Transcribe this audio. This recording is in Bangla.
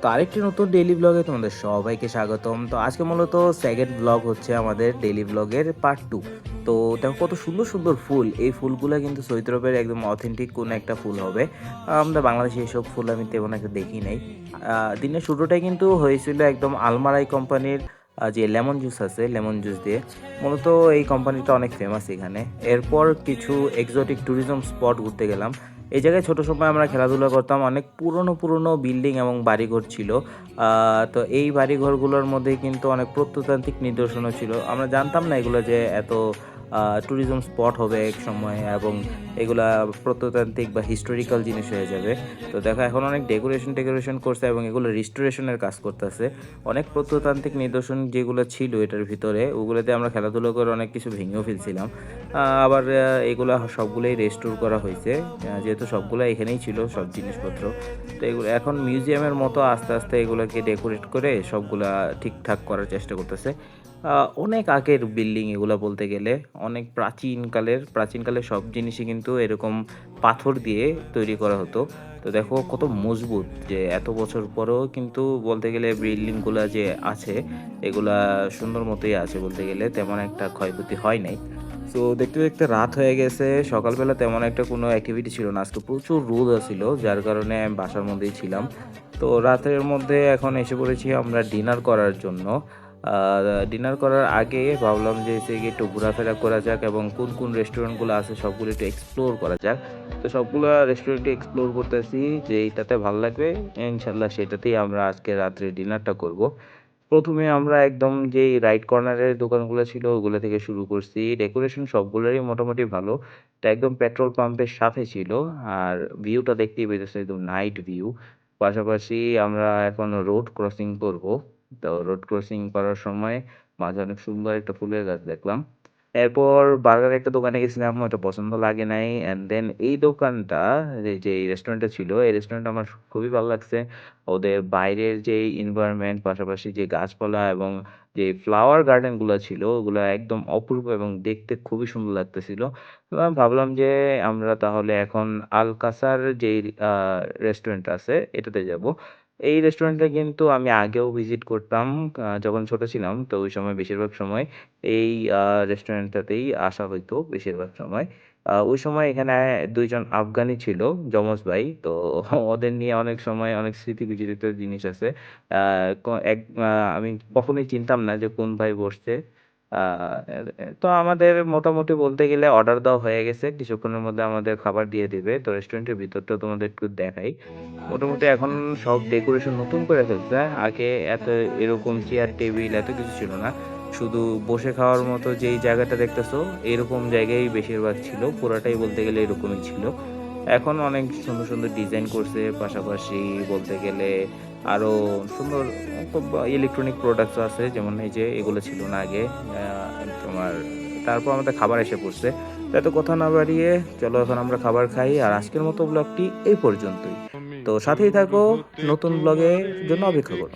তো আরেকটি নতুন ডেইলি ব্লগে তোমাদের সবাইকে স্বাগতম। তো আজকে মূলত সেকেন্ড ব্লগ হচ্ছে আমাদের ডেইলি ব্লগের পার্ট 2। তো দেখো কত সুন্দর সুন্দর ফুল। এই ফুলগুলো কিন্তু সৈয়দরবের একদম অথেন্টিক কোনো একটা ফুল হবে। আমরা বাংলাদেশে এসব ফুল আমি তেমন একটা দেখি নাই। দিনের শুরুটাই কিন্তু হয়েছিল একদম আলমারাই কোম্পানির যে লেমন জুস আছে, লেমন জুস দিয়ে। মূলত এই কোম্পানিটা অনেক ফেমাস এখানে। এরপর কিছু এক্সোটিক ট্যুরিজম স্পট ঘুরতে গেলাম। এই জায়গায় ছোট সময় আমরা খেলাধুলা করতাম। অনেক পুরনো পুরনো বিল্ডিং এবং বাড়িঘর ছিল। তো এই বাড়িঘরগুলোর মধ্যে কিন্তু অনেক প্রত্নতান্ত্রিক নিদর্শনও ছিল। আমরা জানতাম না এগুলো যে এত ট্যুরিজম স্পট হবে এক সময়, এবং এগুলা প্রত্নতান্ত্রিক বা হিস্টোরিক্যাল জিনিস হয়ে যাবে। তো দেখো এখন অনেক ডেকোরেশন করছে এবং এগুলো রিস্টোরেশনের কাজ করতেছে। অনেক প্রত্নতান্ত্রিক নিদর্শন যেগুলো ছিল এটার ভিতরে, ওগুলোতে আমরা খেলাধুলো করে অনেক কিছু ভেঙেও ফেলছিলাম। আবার এগুলা সবগুলোই রেস্টোর করা হয়েছে, যেহেতু সবগুলো এখানেই ছিল সব জিনিসপত্র। তো এগুলো এখন মিউজিয়ামের মতো আস্তে আস্তে এগুলোকে ডেকোরেট করে সবগুলা ঠিকঠাক করার চেষ্টা করতেছে। অনেক আগের বিল্ডিং এগুলা বলতে গেলে, অনেক প্রাচীনকালের সব জিনিসই কিন্তু এরকম পাথর দিয়ে তৈরি করা হতো। তো দেখো কত মজবুত, যে এত বছর পরেও কিন্তু বলতে গেলে বিল্ডিংগুলা যে আছে এগুলা সুন্দর মতোই আছে বলতে গেলে, তেমন একটা ক্ষয়ক্ষতি হয় নাই। সো দেখতে দেখতে রাত হয়ে গেছে। সকালবেলা তেমন একটা কোনো অ্যাক্টিভিটি ছিল না, আজকে প্রচুর রোদ ছিল, যার কারণে আমি বাসার মধ্যেই ছিলাম। তো রাতের মধ্যে এখন এসে পড়েছি আমরা ডিনার করার জন্য। ডিনার করার আগে ভাবলাম যে এসে গিয়ে একটু ঘোরাফেরা করা যাক এবং কোন কোন রেস্টুরেন্টগুলো আছে সবগুলো একটু এক্সপ্লোর করা যাক। তো সবগুলো রেস্টুরেন্টে এক্সপ্লোর করতেছি, যে এইটাতে ভালো লাগবে ইনশাল্লাহ সেটাতেই আমরা আজকে রাত্রে ডিনারটা করব। প্রথমে আমরা একদম যেই রাইট কর্নারের দোকানগুলো ছিল ওগুলো থেকে শুরু করছি। ডেকোরেশন সবগুলোরই মোটামুটি ভালো। এটা একদম পেট্রোল পাম্পের সাথে ছিল। আর ভিউটা দেখতেই পেতেছো, একদম নাইট ভিউ। পাশাপাশি আমরা এখন রোড ক্রসিং করব। তো রোড ক্রসিং করার সময় মাঝে অনেক সুন্দর একটা ফুলের গাছ দেখলাম। এরপর বার্গার একটা দোকানে গেছিলাম, ওটা পছন্দ লাগে নাই। অ্যান্ড দেন এই দোকানটা, যে এই রেস্টুরেন্টটা ছিল, এই রেস্টুরেন্টটা আমার খুবই ভালো লাগছে। ওদের বাইরের যে এনভায়রনমেন্ট, পাশাপাশি যে গাছপালা এবং যে ফ্লাওয়ার গার্ডেন গুলো ছিল, ওগুলো একদম অপূর্ব এবং দেখতে খুবই সুন্দর লাগতেছিল। তো আমি ভাবলাম যে আমরা তাহলে এখন আলকাসার যে রেস্টুরেন্ট আছে এটাতে যাব। এই রেস্টুরেন্টটা কিন্তু আমি আগেও ভিজিট করতাম, যখন ছোট ছিলাম। তো ওই সময় বেশিরভাগ সময় এই রেস্টুরেন্টটাতেই আসা হইতো বেশিরভাগ সময়। ওই সময় এখানে ২ জন আফগানি ছিল, যমজ ভাই। তো ওদের নিয়ে অনেক সময় অনেক স্মৃতি বিজড়িত জিনিস আছে। আ ক এক আ আমি কখনোই চিনতাম না যে কোন ভাই বসছে। আ তো আমাদের মোটামুটি বলতে গেলে অর্ডার দেওয়া হয়ে গেছে। কিছুক্ষণের মধ্যে আমাদের খাবার দিয়ে দিবে। তো রেস্টুরেন্টের ভিতরটা তোমাদের একটু দেখাই। মোটামুটি এখন সব ডেকোরেশন নতুন করে ফেলছে। আগে এত এরকম চেয়ার টেবিল এত কিছু ছিল না। শুধু বসে খাওয়ার মতো যেই জায়গাটা দেখতেছো, এরকম জায়গায় বেশিরভাগ ছিল। পুরাটাই বলতে গেলে এরকমই ছিল। এখন অনেক সুন্দর সুন্দর ডিজাইন করছে। পাশাপাশি বলতে গেলে আরো সুন্দর ইলেকট্রনিক প্রোডাক্টস আছে। যেমন এই যে এগুলো ছিল না আগে। তোমার তারপর আমাদের খাবার এসে পড়ছে। তো এত কথা না বাড়িয়ে চলো এখন আমরা খাবার খাই। আর আজকের মতো ব্লগটি এই পর্যন্তই। তো সাথেই থাকো, নতুন ব্লগের জন্য অপেক্ষা করো।